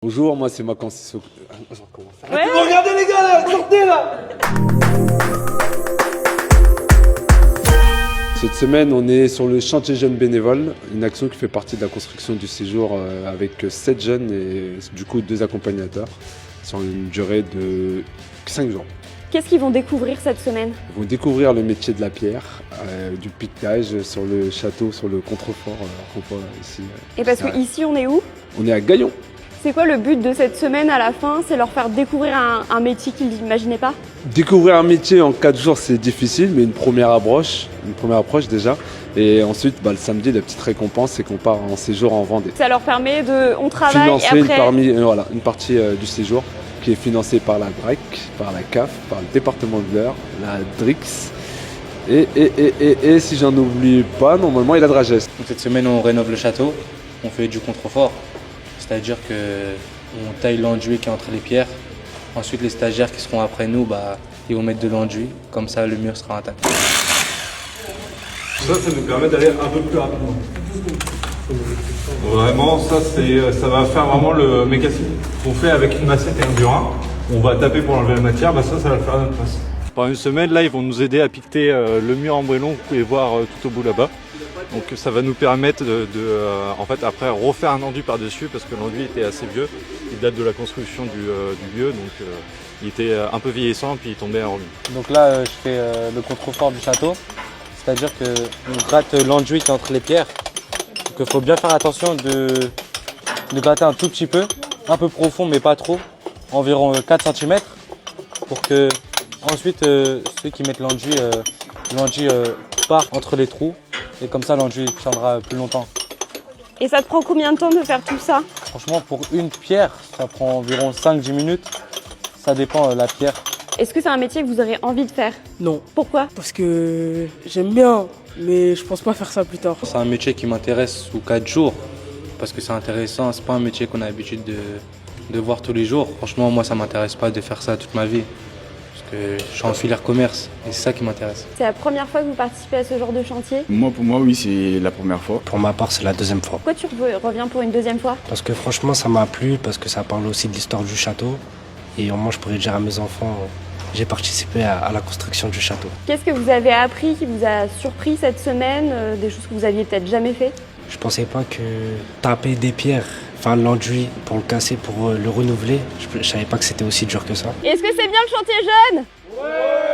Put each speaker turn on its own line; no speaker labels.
Bonjour, moi c'est Mackenzie.
Ouais.
Regardez les gars là, sortez là.
Cette semaine, on est sur le chantier jeunes bénévoles, une action qui fait partie de la construction du séjour avec 7 jeunes et du coup 2 accompagnateurs sur une durée de 5 jours.
Qu'est-ce qu'ils vont découvrir cette semaine?
Ils vont découvrir le métier de la pierre, du piquetage sur le château, sur le contrefort qu'on voit ici.
Et parce que ici on est où?
On est à Gaillon.
C'est quoi le but de cette semaine à la fin? C'est leur faire découvrir un métier qu'ils n'imaginaient pas?
Découvrir un métier en 4 jours, c'est difficile, mais une première approche déjà. Et ensuite, le samedi, la petite récompense, c'est qu'on part en séjour en Vendée.
Ça leur permet de... On travaille
Financer
et après...
une partie du séjour qui est financée par la DREC, par la CAF, par le département de l'Eure, la DRIX. Et si j'en oublie pas, normalement, il y a la Dragesse.
Donc cette semaine, on rénove le château, on fait du contrefort, c'est-à-dire qu'on taille l'enduit qui est entre les pierres. Ensuite, les stagiaires qui seront après nous, ils vont mettre de l'enduit, comme ça le mur sera intact.
Ça nous permet d'aller un peu plus rapidement. Vraiment, ça va faire vraiment le mécanisme qu'on fait avec une massette et un burin. On va taper pour enlever la matière, ça va le faire à notre place.
Pendant une semaine, là, ils vont nous aider à piqueter le mur en brélon, vous pouvez voir tout au bout là-bas. Donc ça va nous permettre en fait, après refaire un enduit par-dessus parce que l'enduit était assez vieux. Il date de la construction du lieu, donc il était un peu vieillissant puis il tombait en ruine.
Donc là, je fais le contrefort du château, c'est-à-dire qu'on gratte l'enduit qui est entre les pierres. Donc il faut bien faire attention de gratter un tout petit peu, un peu profond mais pas trop, environ 4 cm, pour que ensuite ceux qui mettent l'enduit part entre les trous et comme ça l'enduit tiendra plus longtemps.
Et ça te prend combien de temps de faire tout ça?
Franchement, pour une pierre, ça prend environ 5-10 minutes, ça dépend de la pierre.
Est-ce que c'est un métier que vous aurez envie de faire?
Non,
Pourquoi?
parce que j'aime bien, mais je pense pas faire ça plus tard.
C'est un métier qui m'intéresse sous 4 jours, parce que c'est intéressant, c'est pas un métier qu'on a l'habitude de voir tous les jours. Franchement, moi ça m'intéresse pas de faire ça toute ma vie, parce que je suis en filière commerce et c'est ça qui m'intéresse.
C'est la première fois que vous participez à ce genre de chantier?
Pour moi, oui, c'est la première fois.
Pour ma part, c'est la deuxième fois.
Pourquoi tu reviens pour une deuxième fois?
Parce que franchement, ça m'a plu, parce que ça parle aussi de l'histoire du château. Et au moins, je pourrais dire à mes enfants, j'ai participé à la construction du château.
Qu'est-ce que vous avez appris qui vous a surpris cette semaine? Des choses que vous aviez peut-être jamais fait?
Je pensais pas que taper des pierres, enfin l'enduit pour le casser, pour le renouveler, je savais pas que c'était aussi dur que ça.
Est-ce que c'est bien le chantier jeune? Ouais.